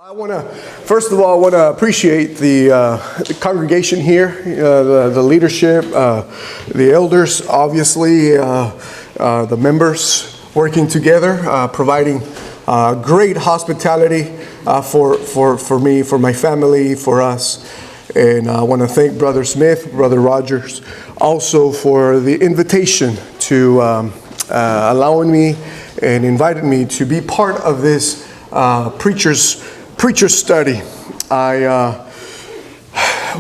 First of all, I want to appreciate the congregation here, the leadership, the elders, obviously, the members working together, providing great hospitality for me, for my family, for us. And I want to thank Brother Smith, Brother Rogers, also for the invitation to allowing me and invited me to be part of this preacher study. I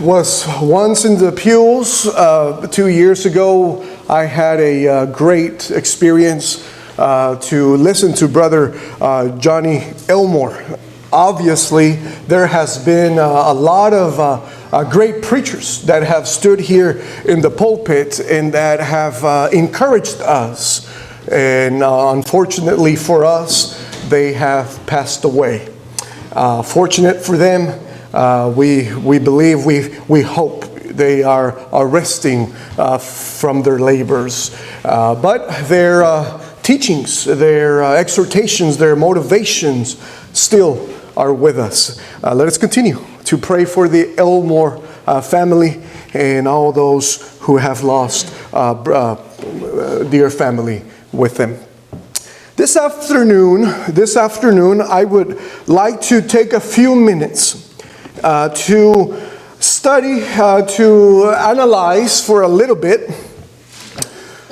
was once in the pews 2 years ago. I had a great experience to listen to Brother Johnny Elmore. Obviously, there has been a lot of great preachers that have stood here in the pulpit and that have encouraged us. And unfortunately for us, they have passed away. Fortunate for them, we believe, we hope they are resting from their labors. But their teachings, their exhortations, their motivations still are with us. Let us continue to pray for the Elmore family and all those who have lost dear family with them. This afternoon, I would like to take a few minutes to study, to analyze for a little bit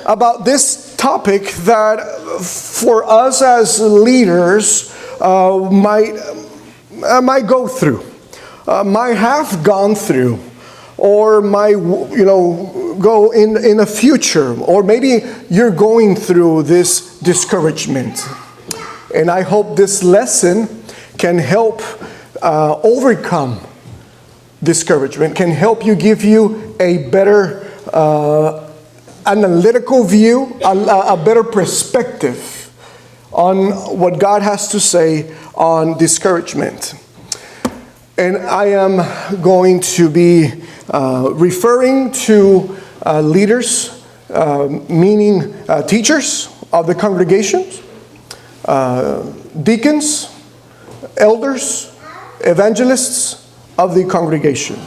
about this topic that for us as leaders might go through, might have gone through, or might go in the future, or maybe you're going through this discouragement. And I hope this lesson can help overcome discouragement, can help give you a better analytical view, a better perspective on what God has to say on discouragement. And I am going to be referring to leaders, meaning teachers of the congregations, deacons, elders, evangelists of the congregation.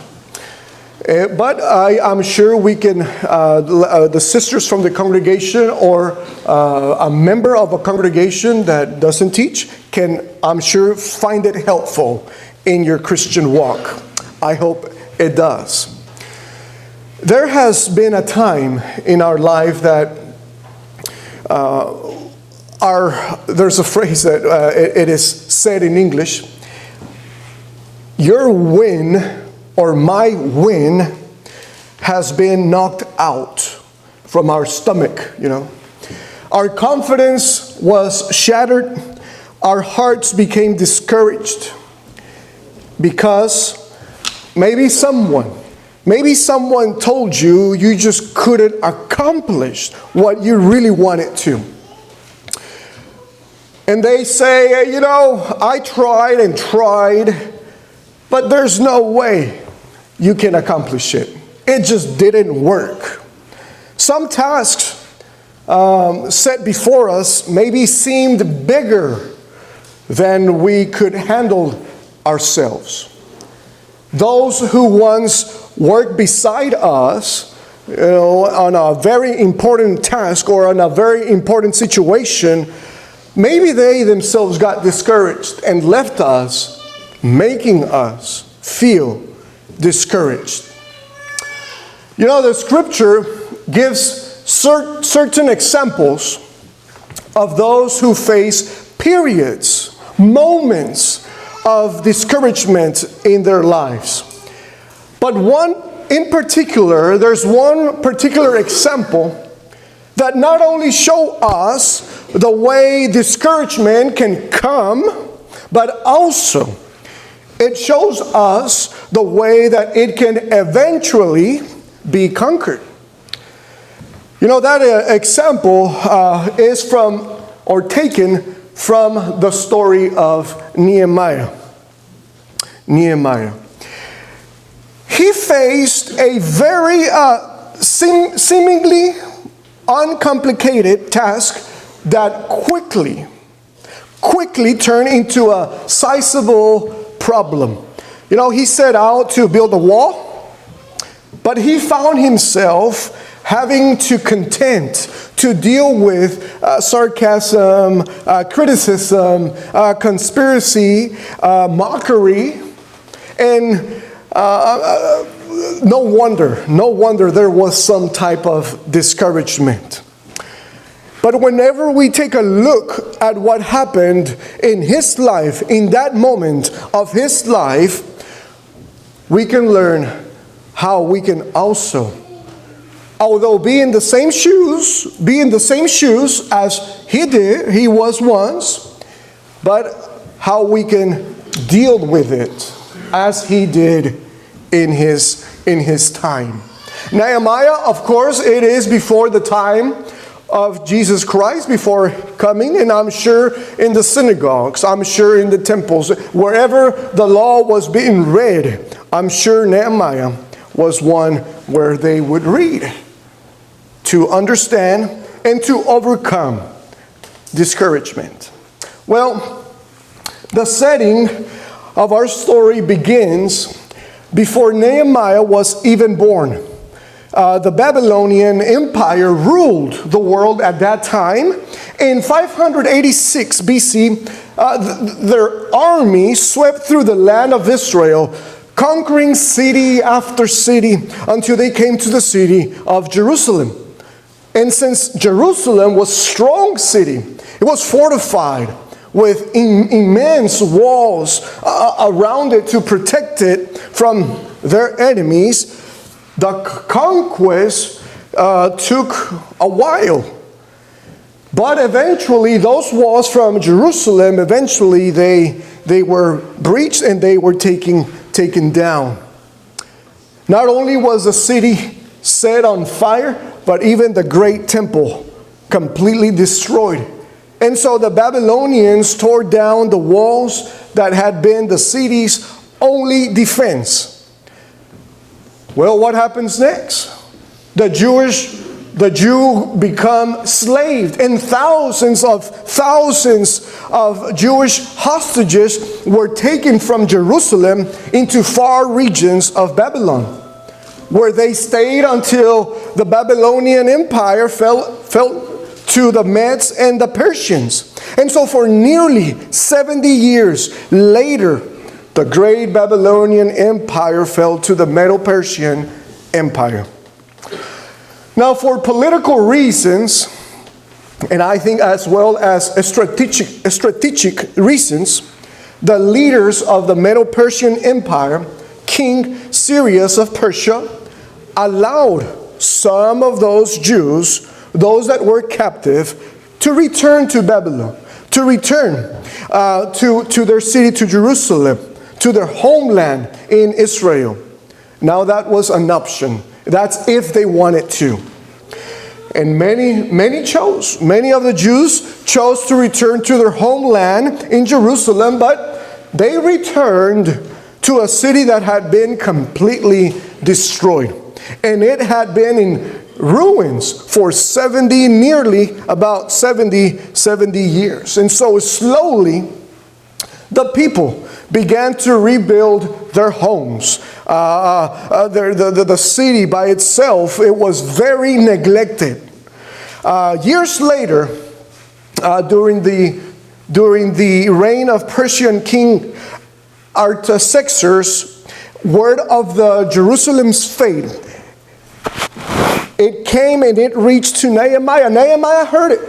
But I'm sure we can, the sisters from the congregation or a member of a congregation that doesn't teach can, I'm sure, find it helpful in your Christian walk. I hope it does. There has been a time in our life that there's a phrase that it is said in English, your win or my win has been knocked out from our stomach, Our confidence was shattered. Our hearts became discouraged because maybe someone told you just couldn't accomplish what you really wanted to. And they say, I tried and tried, but there's no way you can accomplish it. It just didn't work. Some tasks set before us maybe seemed bigger than we could handle ourselves. Those who once worked beside us, on a very important task or on a very important situation, maybe they themselves got discouraged and left us, making us feel discouraged. The scripture gives certain examples of those who face periods, moments of discouragement in their lives. But there's one particular example that not only show us the way discouragement can come, but also it shows us the way that it can eventually be conquered. That example is taken from the story of Nehemiah. He faced a very seemingly uncomplicated task that quickly quickly turned into a sizable problem. You know, he set out to build a wall, but he found himself having to contend to deal with sarcasm, criticism, conspiracy, mockery, and no wonder there was some type of discouragement. But whenever we take a look at what happened in his life, in that moment of his life, we can learn how we can also, although be in the same shoes as he was once, but how we can deal with it as he did in his time. Nehemiah, of course, it is before the time of Jesus Christ, before coming, and I'm sure in the synagogues, I'm sure in the temples, wherever the law was being read, I'm sure Nehemiah was one where they would read to understand and to overcome discouragement. Well, the setting of our story begins before Nehemiah was even born. The Babylonian Empire ruled the world at that time. In 586 BC, their army swept through the land of Israel, conquering city after city until they came to the city of Jerusalem. And since Jerusalem was a strong city, it was fortified with immense walls around it to protect it from their enemies. The conquest took a while. But eventually, those walls from Jerusalem, they were breached and they were taken down. Not only was the city set on fire, but even the great temple completely destroyed. And so the Babylonians tore down the walls that had been the city's only defense. Well, what happens next? The Jew become slaves, and thousands of Jewish hostages were taken from Jerusalem into far regions of Babylon, where they stayed until the Babylonian Empire fell to the Medes and the Persians. And so for nearly 70 years later, the great Babylonian Empire fell to the Medo-Persian Empire. Now, for political reasons, and I think as well as strategic reasons, the leaders of the Medo-Persian Empire, King Cyrus of Persia, allowed some of those Jews, those that were captive, to return to Babylon, to return to their city, to Jerusalem, to their homeland in Israel. Now that was an option. That's if they wanted to. And many of the Jews chose to return to their homeland in Jerusalem, but they returned to a city that had been completely destroyed. And it had been in ruins for nearly about 70 years. And so slowly, the people began to rebuild their homes. The city by itself, it was very neglected. Years later, during the reign of Persian King Artaxerxes, word of the Jerusalem's fate, it came and it reached to Nehemiah. Nehemiah heard it.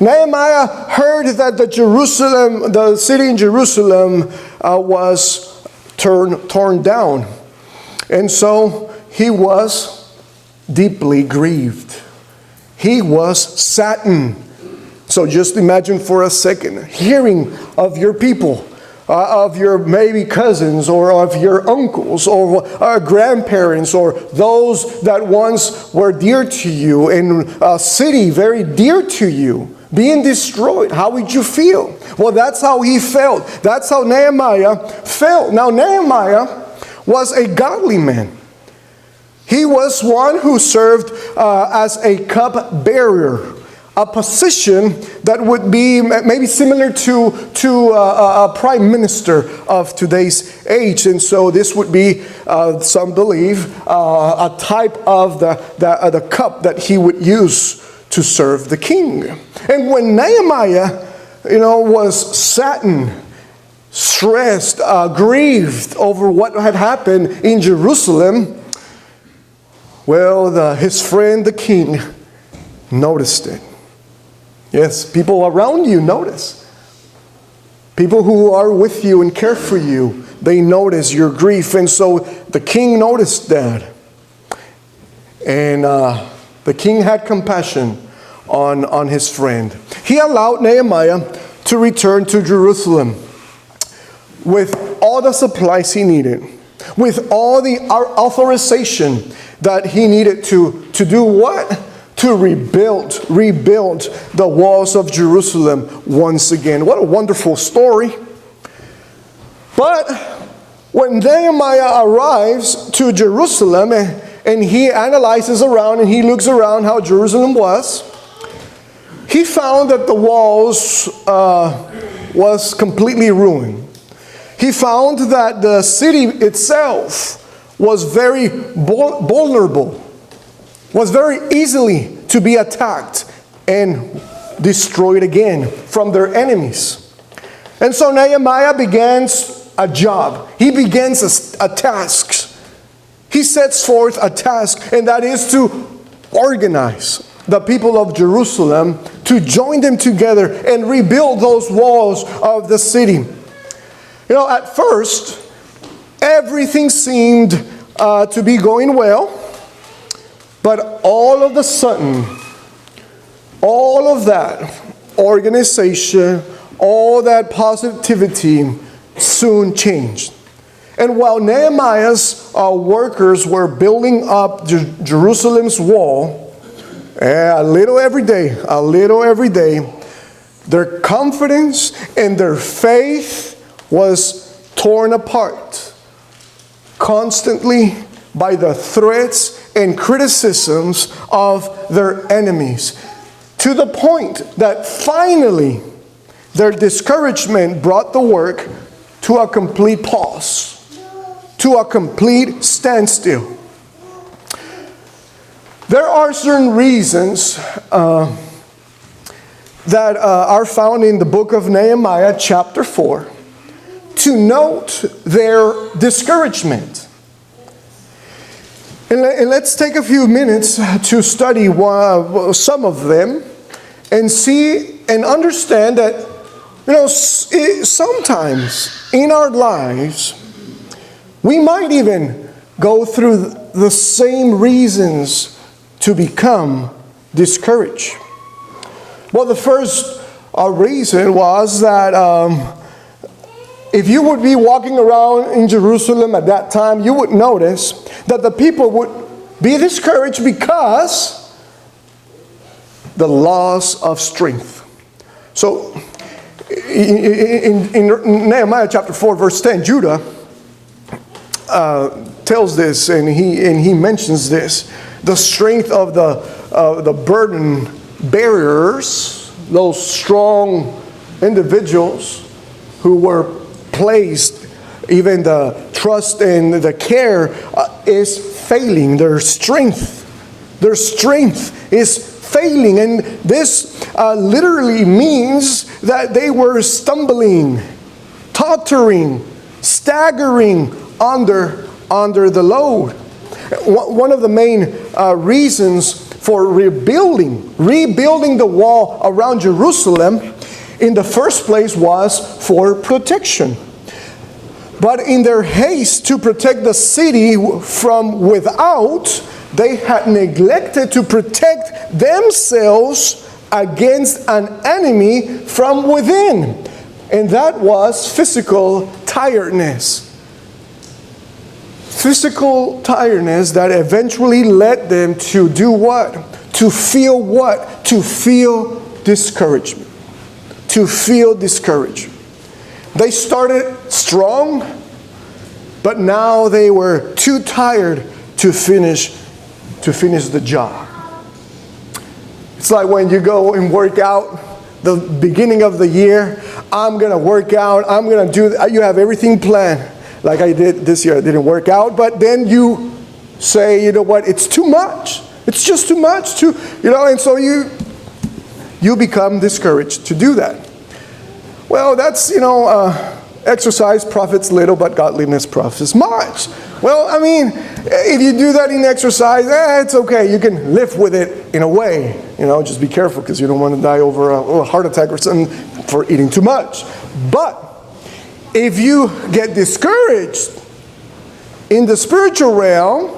Nehemiah heard that the city in Jerusalem was torn down. And so he was deeply grieved. He was saddened. So just imagine for a second, hearing of your people, of your maybe cousins or of your uncles or grandparents or those that once were dear to you in a city very dear to you, being destroyed. How would you feel? Well, that's how he felt. That's how Nehemiah felt. Now, Nehemiah was a godly man. He was one who served as a cupbearer a position that would be maybe similar to a prime minister of today's age. And so this would be, some believe, a type of the cup that he would use to serve the king. And when Nehemiah, was saddened, stressed, grieved over what had happened in Jerusalem, well, his friend, the king, noticed it. Yes, people around you notice. People who are with you and care for you, they notice your grief. And so the king noticed that. And the king had compassion on his friend. He allowed Nehemiah to return to Jerusalem with all the supplies he needed, with all the authorization that he needed to do what? To rebuild the walls of Jerusalem once again. What a wonderful story. But when Nehemiah arrives to Jerusalem and he analyzes around and he looks around how Jerusalem was, he found that the walls was completely ruined. He found that the city itself was very vulnerable, was very easily to be attacked and destroyed again from their enemies. And so Nehemiah begins a job. He begins a task. He sets forth a task, and that is to organize the people of Jerusalem, to join them together and rebuild those walls of the city. At first, everything seemed to be going well. But all of a sudden, all of that organization, all that positivity soon changed. And while Nehemiah's workers were building up Jerusalem's wall, a little every day, their confidence and their faith was torn apart constantly by the threats and criticisms of their enemies, to the point that finally their discouragement brought the work to a complete pause, to a complete standstill. There are certain reasons that are found in the book of Nehemiah chapter 4 to note their discouragement. And let's take a few minutes to study some of them and see and understand that, sometimes in our lives, we might even go through the same reasons to become discouraged. Well, the first reason was that if you would be walking around in Jerusalem at that time, you would notice that the people would be discouraged because the loss of strength. So in Nehemiah chapter 4 verse 10, Judah tells this, and he mentions this: the strength of the burden bearers, those strong individuals who were placed, even the trust and the care is failing. Their strength is failing. And this literally means that they were stumbling, tottering, staggering under the load. One of the main reasons for rebuilding the wall around Jerusalem in the first place was for protection. But in their haste to protect the city from without, they had neglected to protect themselves against an enemy from within. And that was physical tiredness. Physical tiredness that eventually led them to do what? To feel what? To feel discouragement. To feel discouraged. They started strong, but now they were too tired to finish the job. It's like when you go and work out, the beginning of the year, I'm going to work out, I'm going to do, you have everything planned. Like I did this year, I didn't work out, but then you say, you know what, it's too much. It's just too much, and so you become discouraged to do that. Well, that's, exercise profits little, but godliness profits much. Well, I mean, if you do that in exercise, it's okay. You can live with it in a way. Just be careful because you don't want to die over a heart attack or something for eating too much. But if you get discouraged in the spiritual realm,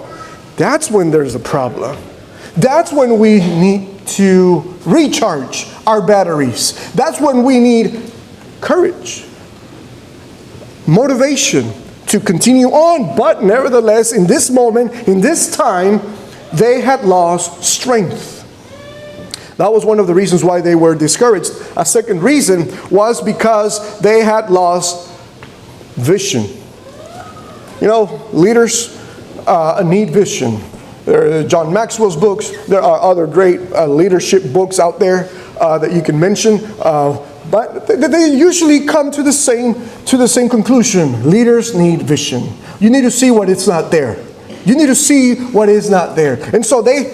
that's when there's a problem. That's when we need to recharge our batteries. That's when we need courage, motivation to continue on. But nevertheless, in this moment, in this time, they had lost strength. That was one of the reasons why they were discouraged. A second reason was because they had lost vision. Leaders need vision. There are John Maxwell's books. There are other great leadership books out there that you can mention. But they usually come to the same conclusion. Leaders need vision. You need to see what is not there. You need to see what is not there. And so the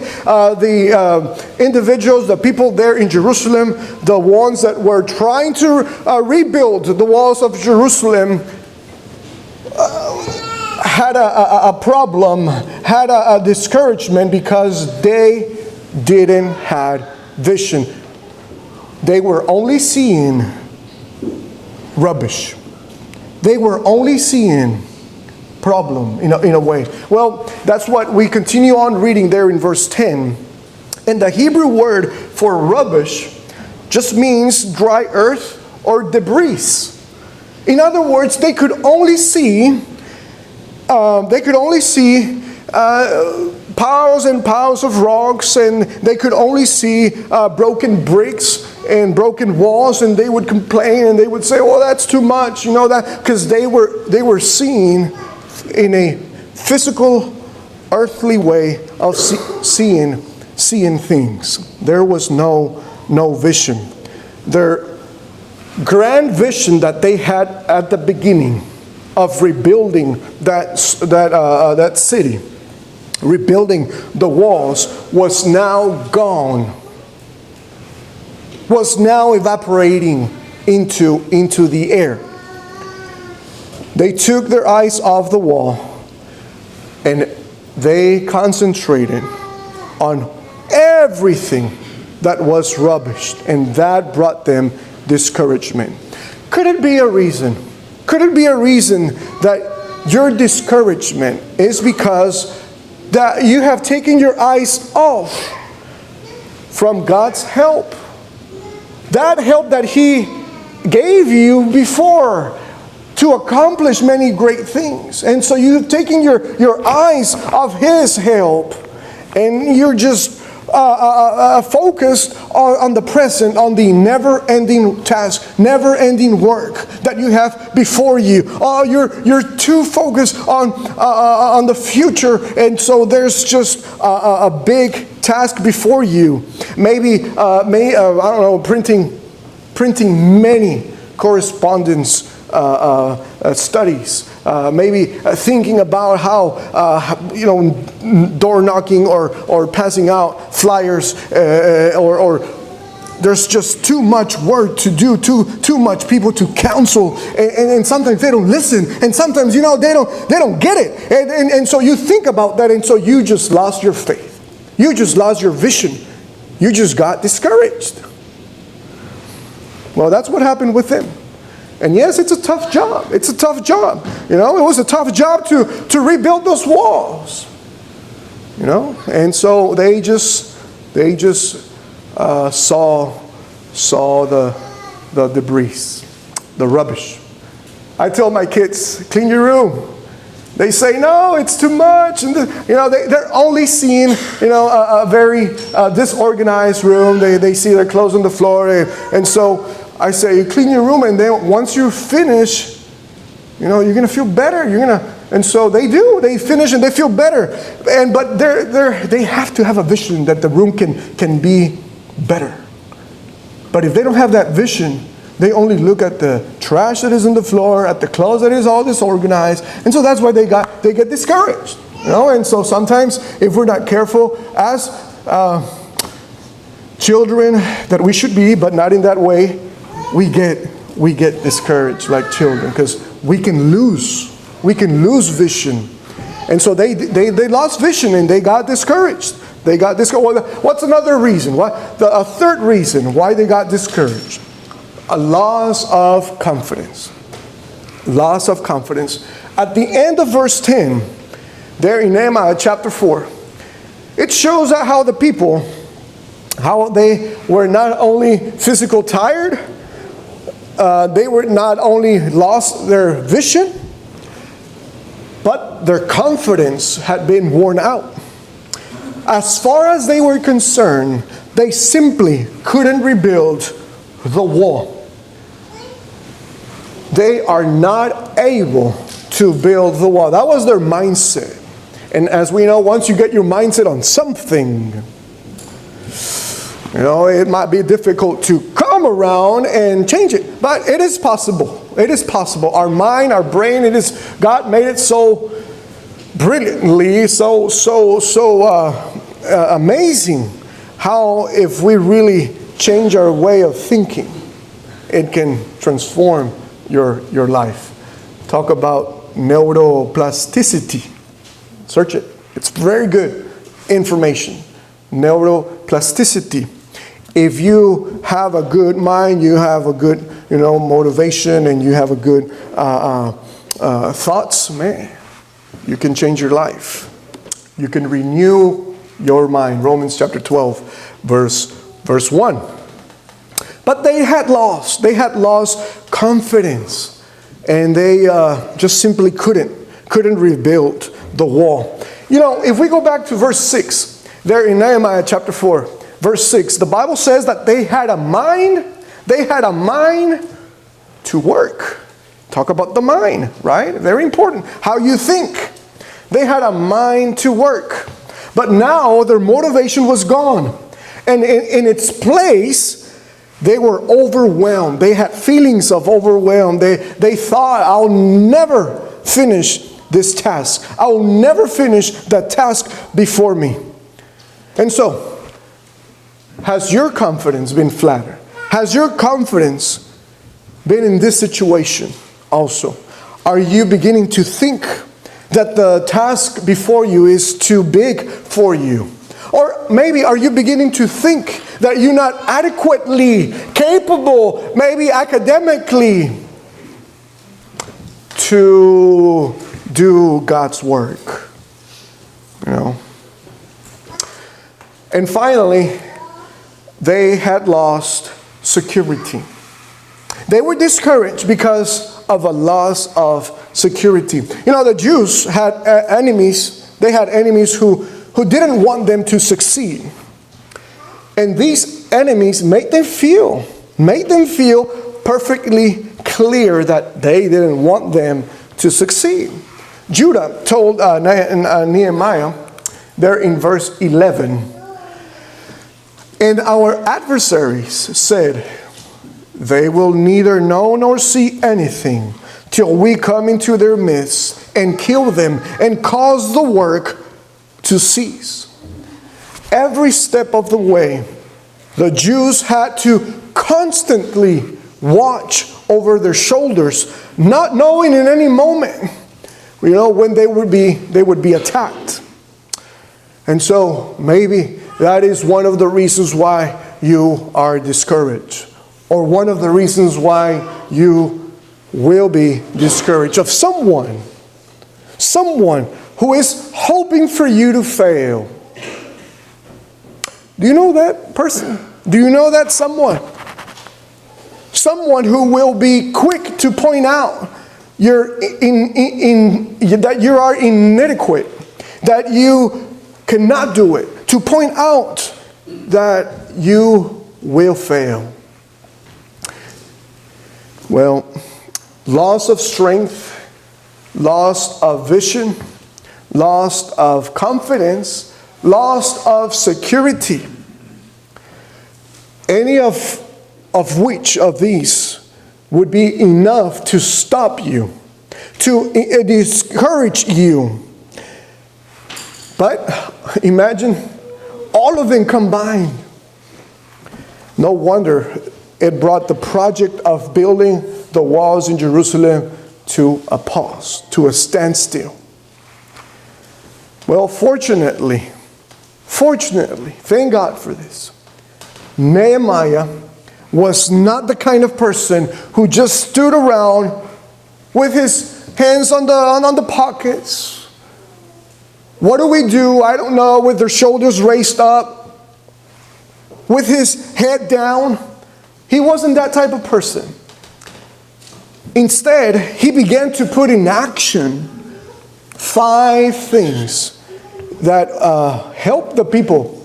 individuals, the people there in Jerusalem, the ones that were trying to rebuild the walls of Jerusalem, had a problem, had a discouragement because they didn't have vision. They were only seeing rubbish. They were only seeing problem in a way. Well, that's what we continue on reading there in verse 10. And the Hebrew word for rubbish just means dry earth or debris. In other words, they could only see piles and piles of rocks, and they could only see broken bricks and broken walls, and they would complain and they would say, "Oh, that's too much," that because they were seeing in a physical, earthly way of seeing things. There was no vision. Their grand vision that they had at the beginning of rebuilding that city, rebuilding the walls, was now gone, was now evaporating into the air. They took their eyes off the wall and they concentrated on everything that was rubbish, and that brought them discouragement. Could it be a reason? Could it be a reason that your discouragement is because that you have taken your eyes off from God's help? That help that He gave you before to accomplish many great things. And so you've taken your eyes off His help, and you're just focused on the present, on the never-ending task, never-ending work that you have before you. You're too focused on the future, and so there's just a big task before you. Maybe printing many correspondence studies. Maybe thinking about how door knocking or passing out flyers or there's just too much work to do, too much people to counsel, and sometimes they don't listen, and sometimes they don't get it, and so you think about that, and so you just lost your faith, you just lost your vision, you just got discouraged. Well, that's what happened with them. And yes, it's a tough job. It's a tough job. It was a tough job to rebuild those walls. And so they just saw the debris, the rubbish. I tell my kids, clean your room. They say, no, it's too much. And they're only seeing a very disorganized room. They see their clothes on the floor, and so I say, you clean your room, and then once you finish, you're going to feel better. And so they do. They finish and they feel better. But they have to have a vision that the room can be better. But if they don't have that vision, they only look at the trash that is on the floor, at the clothes that is all disorganized, and so that's why they get discouraged. And so sometimes if we're not careful as children that we should be, but not in that way, we get discouraged like children, because we can lose vision. And so they lost vision and they got discouraged. What's another reason? A third reason why they got discouraged? A loss of confidence. Loss of confidence. At the end of verse 10, there in Nehemiah chapter 4, it shows how the people, how they were not only physical tired, they were not only lost their vision, but their confidence had been worn out. As far as they were concerned, they simply couldn't rebuild the wall. They are not able to build the wall. That was their mindset. And as we know, once you get your mindset on something, it might be difficult to come around and change it. But it is possible. It is possible. Our mind, our brain, God made it so brilliantly, so amazing how if we really change our way of thinking, it can transform your life. Talk about neuroplasticity. Search it. It's very good information. Neuroplasticity. If you have a good mind, you have a good, motivation, and you have a good thoughts, man, you can change your life. You can renew your mind. Romans chapter 12, verse 1. But they had lost confidence, and they just simply couldn't rebuild the wall. If we go back to verse 6, there in Nehemiah chapter 4, verse 6, the Bible says that they had a mind to work. Talk about the mind, right? Very important. How you think. They had a mind to work. But now their motivation was gone. And in its place, they were overwhelmed. They had feelings of overwhelm. They thought, I'll never finish this task. I'll never finish the task before me. And so, has your confidence been flattered? Has your confidence been in this situation also? Are you beginning to think that the task before you is too big for you? Or maybe are you beginning to think that you're not adequately capable, maybe academically, to do God's work? And finally, they had lost security. They were discouraged because of a loss of security. The Jews had enemies. They had enemies who didn't want them to succeed. And these enemies made them feel perfectly clear that they didn't want them to succeed. Judah told Nehemiah there in verse 11, and our adversaries said, they will neither know nor see anything till we come into their midst and kill them and cause the work to cease. Every step of the way, the Jews had to constantly watch over their shoulders, not knowing in any moment, when they would be attacked. And so maybe that is one of the reasons why you are discouraged, or one of the reasons why you will be discouraged of someone who is hoping for you to fail. Do you know that person? Do you know that someone? Someone who will be quick to point out that you are inadequate, that you cannot do it, to point out that you will fail. Well, loss of strength, loss of vision, loss of confidence, loss of security. any of which of these would be enough to stop you, to discourage you. But imagine all of them combined. No wonder it brought the project of building the walls in Jerusalem to a pause, to a standstill. Well, fortunately, thank God for this, Nehemiah was not the kind of person who just stood around with his hands on the pockets. What do we do? I don't know, with their shoulders raised up, with his head down. He wasn't that type of person. Instead, he began to put in action 5 things that help the people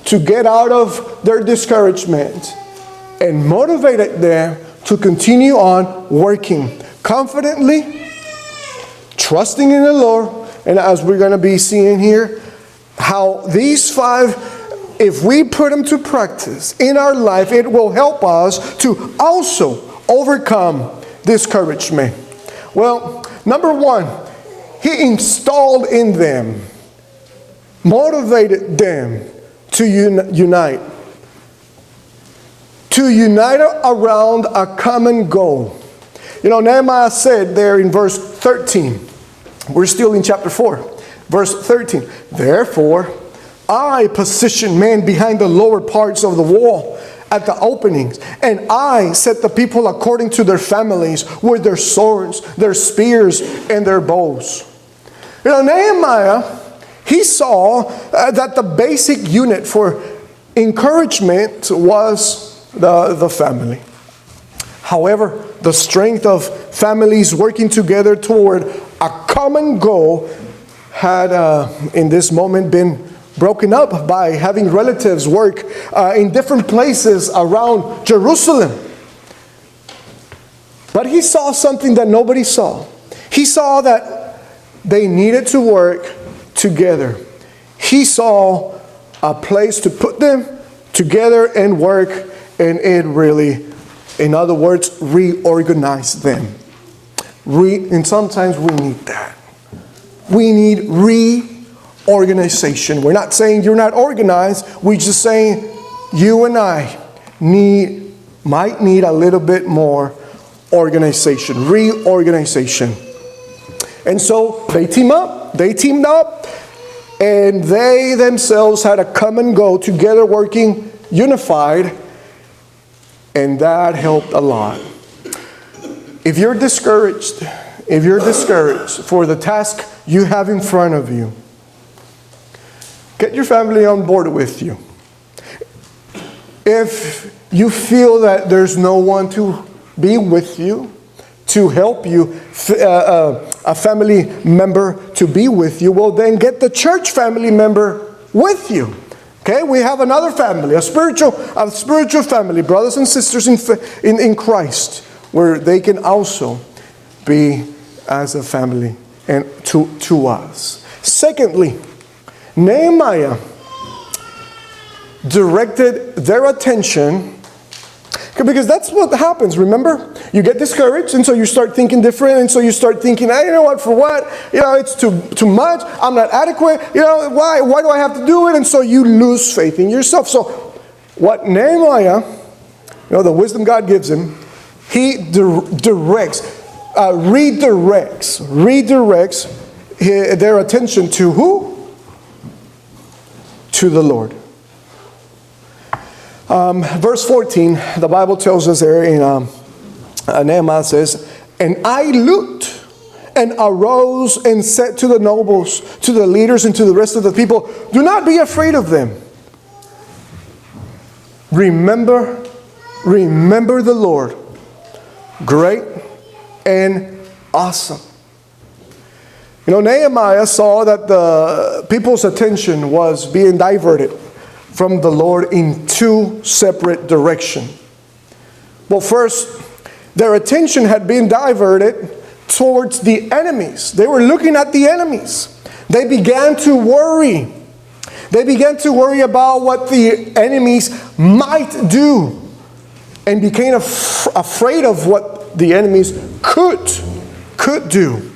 to get out of their discouragement and motivated them to continue on working confidently, trusting in the Lord. And as we're going to be seeing here, how these 5, if we put them to practice in our life, it will help us to also overcome discouragement. Well, number 1, he installed in them, motivated them to unite around a common goal. You know, Nehemiah said there in verse 13, we're still in chapter 4, verse 13, therefore I positioned men behind the lower parts of the wall at the openings, and I set the people according to their families with their swords, their spears, and their bows. You know, Nehemiah, he saw that the basic unit for encouragement was the family. However, the strength of families working together toward a common goal had in this moment been broken up by having relatives work in different places around Jerusalem. But he saw something that nobody saw. He saw that they needed to work together. He saw a place to put them together and work, and it really, in other words, reorganized them. And sometimes we need that. We need reorganization. We're not saying you're not organized. We're just saying you and I might need a little bit more organization, reorganization. And so they teamed up, and they themselves had a common goal, together working unified, and that helped a lot. If you're discouraged for the task you have in front of you, get your family on board with you. If you feel that there's no one to be with you, to help you, a family member to be with you, well, then get the church family member with you. Okay, we have another family, a spiritual family, brothers and sisters in Christ, where they can also be as a family and to us. Secondly, Nehemiah directed their attention, because that's what happens, remember? You get discouraged, and so you start thinking different, and so you start thinking, hey, you know what, for what? You know, it's too much, I'm not adequate, you know, why do I have to do it? And so you lose faith in yourself. So what Nehemiah, you know, the wisdom God gives him, he redirects their attention to who? To the Lord. Verse 14, the Bible tells us there in Nehemiah says, and I looked and arose and said to the nobles, to the leaders, and to the rest of the people, do not be afraid of them. Remember the Lord, great and awesome. You know, Nehemiah saw that the people's attention was being diverted from the Lord in 2 separate directions. Well, first, their attention had been diverted towards the enemies. They were looking at the enemies. They began to worry. They began to worry about what the enemies might do and became afraid of what the enemies could do.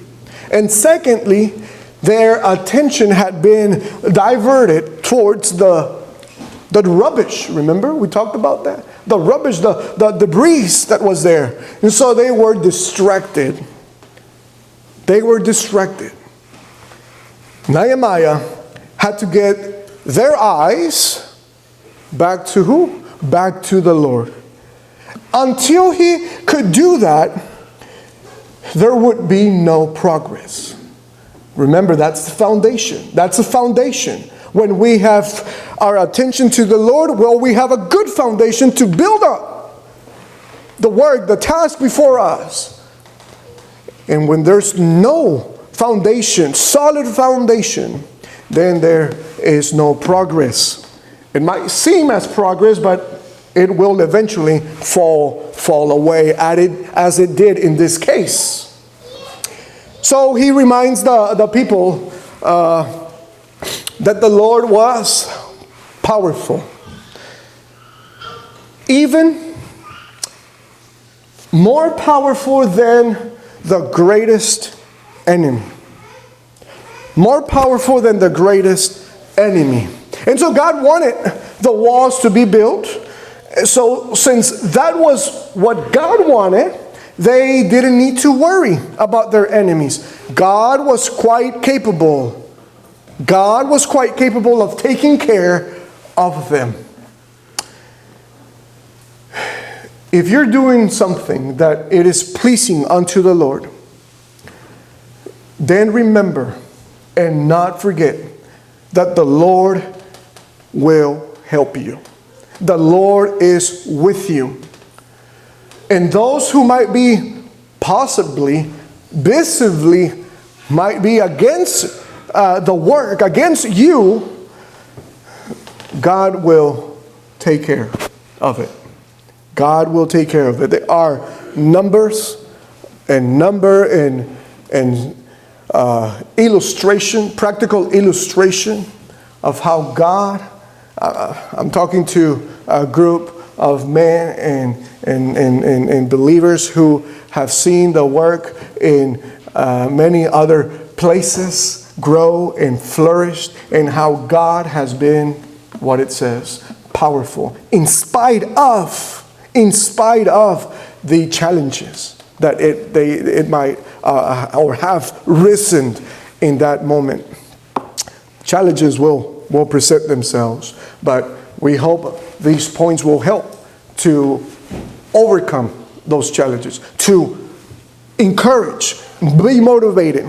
And secondly, their attention had been diverted towards the rubbish. Remember, we talked about that? The rubbish, the debris that was there. And so they were distracted. They were distracted. Nehemiah had to get their eyes back to who? Back to the Lord. Until he could do that, there would be no progress. Remember, that's the foundation. That's the foundation. When we have our attention to the Lord, well, we have a good foundation to build up the work, the task before us. And when there's no foundation, solid foundation, then there is no progress. It might seem as progress, but it will eventually fall away as it did in this case. So he reminds the people that the Lord was powerful. Even more powerful than the greatest enemy. More powerful than the greatest enemy. And so God wanted the walls to be built. So since that was what God wanted, they didn't need to worry about their enemies. God was quite capable. God was quite capable of taking care of them. If you're doing something that it is pleasing unto the Lord, then remember and not forget that the Lord will help you. The Lord is with you. And those who might be possibly, visibly, might be against the work, against you, God will take care of it. God will take care of it. There are numbers and illustration, practical illustration of how God, I'm talking to a group of men and believers who have seen the work in many other places grow and flourish, and how God has been, what it says, powerful in spite of the challenges that it might or have risen in that moment. Challenges will present themselves, but we hope these points will help to overcome those challenges, to encourage, be motivated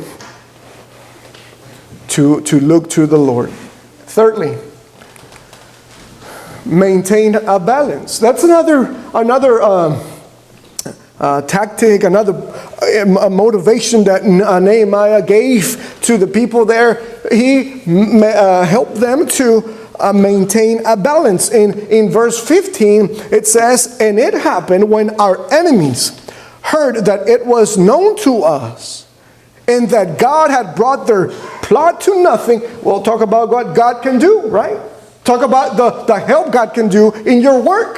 to look to the Lord. Thirdly, maintain a balance. That's another tactic, another motivation that Nehemiah gave to the people there. He helped them to maintain a balance. In verse 15, it says, "And it happened when our enemies heard that it was known to us, and that God had brought their plot to nothing." We'll talk about what God can do, right? Talk about the help God can do in your work.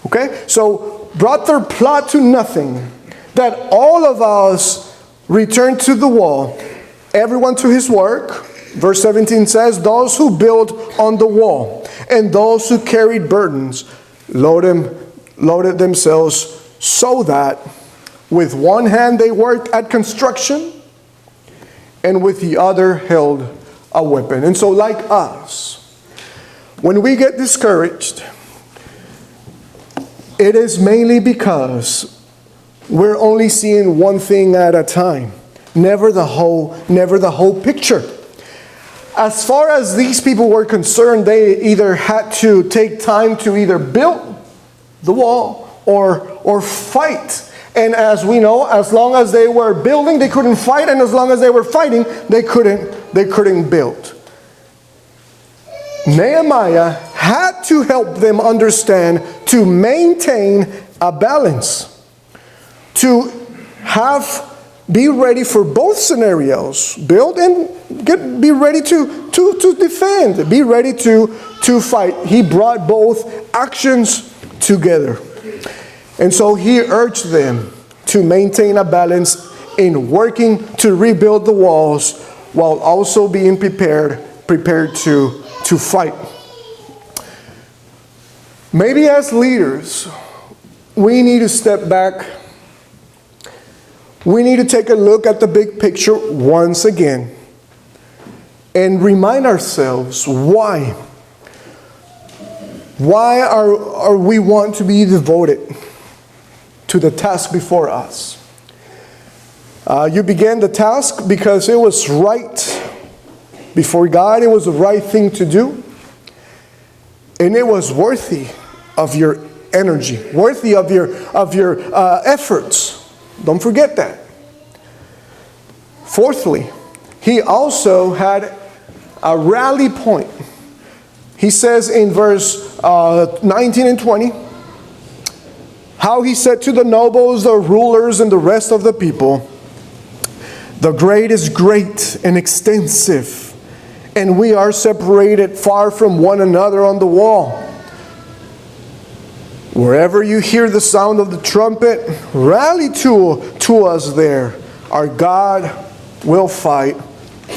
Okay? So, brought their plot to nothing, that all of us returned to the wall, everyone to his work. Verse 17 says, "Those who built on the wall, and those who carried burdens, loaded themselves, so that with one hand they worked at construction, and with the other held a weapon." And so, like us, when we get discouraged, it is mainly because we're only seeing one thing at a time, never the whole picture. As far as these people were concerned, they either had to take time to either build the wall or fight. And as we know, as long as they were building, they couldn't fight, and as long as they were fighting, they couldn't build. Nehemiah had to help them understand to maintain a balance, to have Be ready for both scenarios. Build and be ready to defend. Be ready to fight. He brought both actions together. And so he urged them to maintain a balance in working to rebuild the walls while also being prepared to fight. Maybe as leaders, we need to step back. We need to take a look at the big picture once again and remind ourselves why. Why are we want to be devoted to the task before us? You began the task because it was right before God. It was the right thing to do. And it was worthy of your energy, worthy of your efforts. Don't forget that. Fourthly, he also had a rally point. He says in verse 19 and 20, how he said to the nobles, the rulers, and the rest of the people, the great is great and extensive, and we are separated far from one another on the wall. Wherever you hear the sound of the trumpet, rally to us there. Our God will fight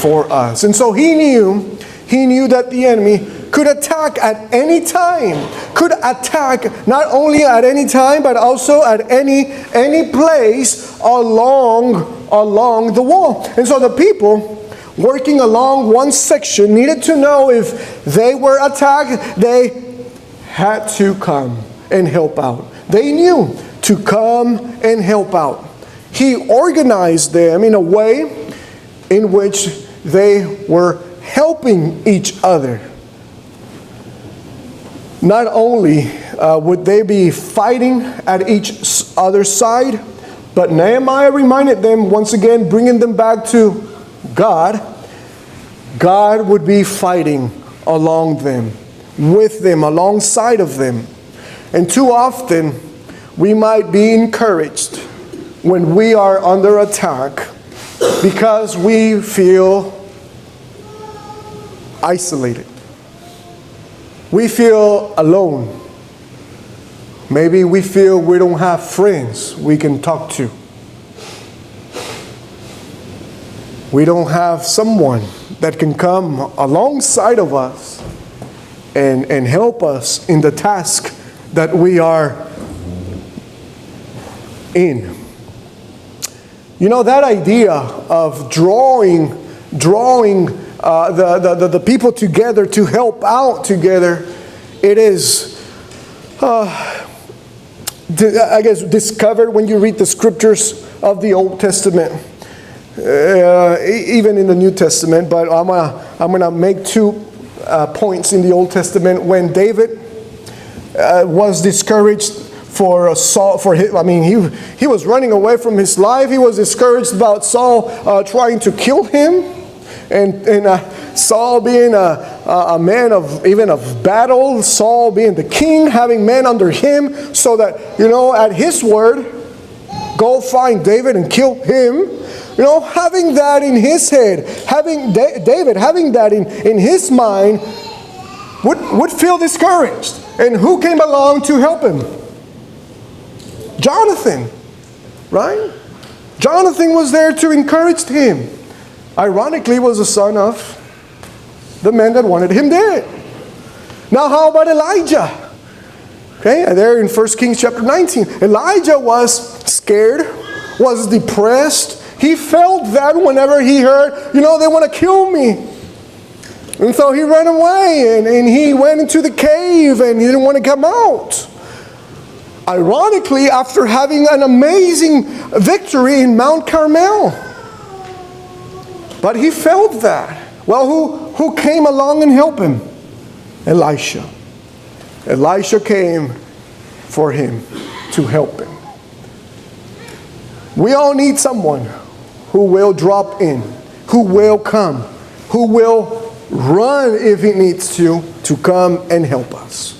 for us. And so he knew that the enemy could attack at any time. Could attack not only at any time, but also at any place along the wall. And so the people working along one section needed to know if they were attacked, they had to come and help out. They knew to come and help out. He organized them in a way in which they were helping each other. Not only would they be fighting at each other's side, but Nehemiah reminded them once again, bringing them back to God. God would be fighting along them, with them, alongside of them. And too often, we might be encouraged when we are under attack because we feel isolated. We feel alone. Maybe we feel we don't have friends we can talk to. We don't have someone that can come alongside of us and help us in the task that we are in. You know, that idea of drawing the people together to help out together, it is, I guess, discovered when you read the scriptures of the Old Testament, even in the New Testament. But I'm gonna make 2 points in the Old Testament. When David was discouraged for Saul, he was running away from his life. He was discouraged about Saul trying to kill him, and Saul being a man of battle, Saul being the king, having men under him, so that, at his word, go find David and kill him. Having that in his head, David having that in his mind, would feel discouraged. And who came along to help him? Jonathan, right? Jonathan was there to encourage him. Ironically, was the son of the man that wanted him dead. Now, how about Elijah? Okay, there in 1 Kings chapter 19, Elijah was scared, was depressed. He felt that whenever he heard, they want to kill me. And so he ran away and he went into the cave and he didn't want to come out. Ironically, after having an amazing victory in Mount Carmel. But he felt that. Well, who came along and helped him? Elisha. Elisha came for him to help him. We all need someone who will drop in, who will come, who will run if he needs to come and help us.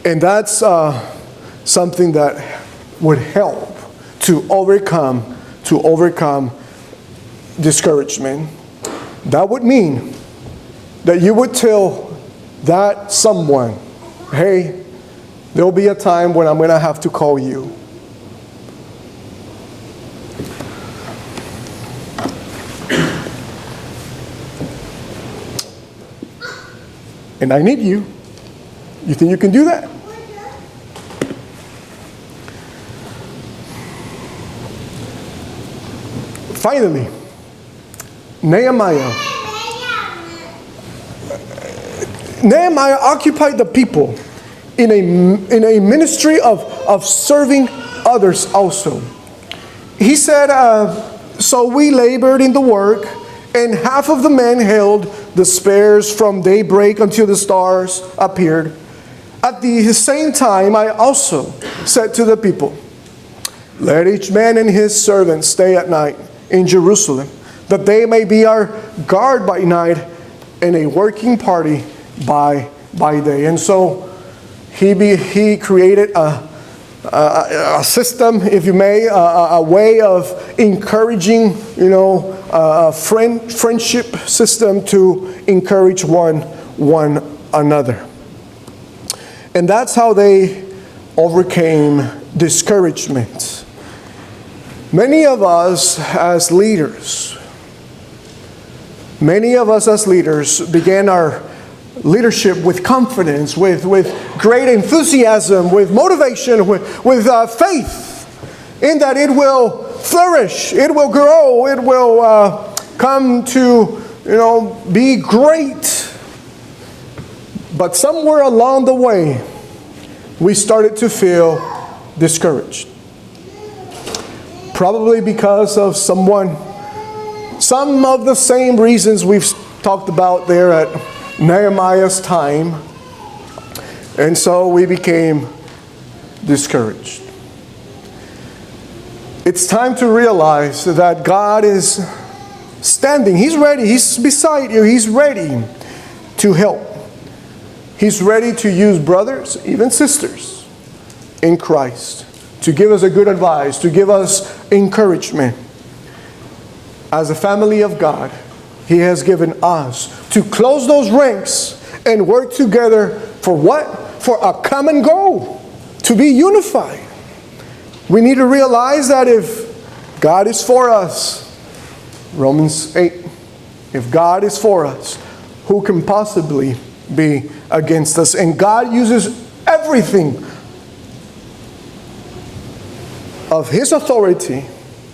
And that's something that would help to overcome to overcome discouragement. That would mean that you would tell that someone, hey, there'll be a time when I'm going to have to call you. And I need you. You think you can do that? Finally, Nehemiah occupied the people in a ministry of serving others also. He said, so we labored in the work, and half of the men held the spears from daybreak until the stars appeared. At the same time, I also said to the people, let each man and his servant stay at night in Jerusalem, that they may be our guard by night and a working party by day. And so he created a system, if you may, a way of encouraging, a friendship system to encourage one another. And that's how they overcame discouragement. Many of us as leaders began our leadership with confidence, with great enthusiasm, with motivation, with faith in that it will flourish, it will grow, it will come to be great. But somewhere along the way, we started to feel discouraged. Probably because of some of the same reasons we've talked about there at Nehemiah's time. And so we became discouraged. It's time to realize that God is standing. He's ready. He's beside you. He's ready to help. He's ready to use brothers, even sisters, in Christ, to give us a good advice, to give us encouragement. As a family of God, He has given us to close those ranks and work together for what? For a common goal, to be unified. We need to realize that if God is for us, Romans 8, if God is for us, who can possibly be against us? And God uses everything of His authority,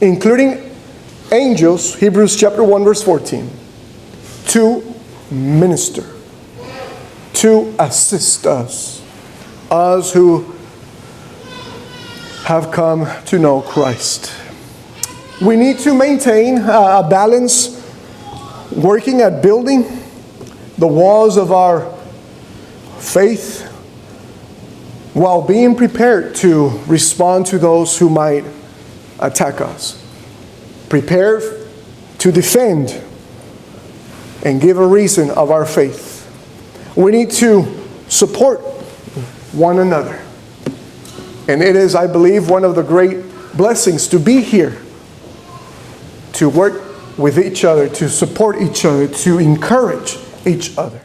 including angels, Hebrews chapter 1 verse 14, to minister, to assist us who have come to know Christ. We need to maintain a balance, working at building the walls of our faith while being prepared to respond to those who might attack us. Prepare to defend and give a reason of our faith. We need to support one another. And it is, I believe, one of the great blessings to be here, to work with each other, to support each other, to encourage each other.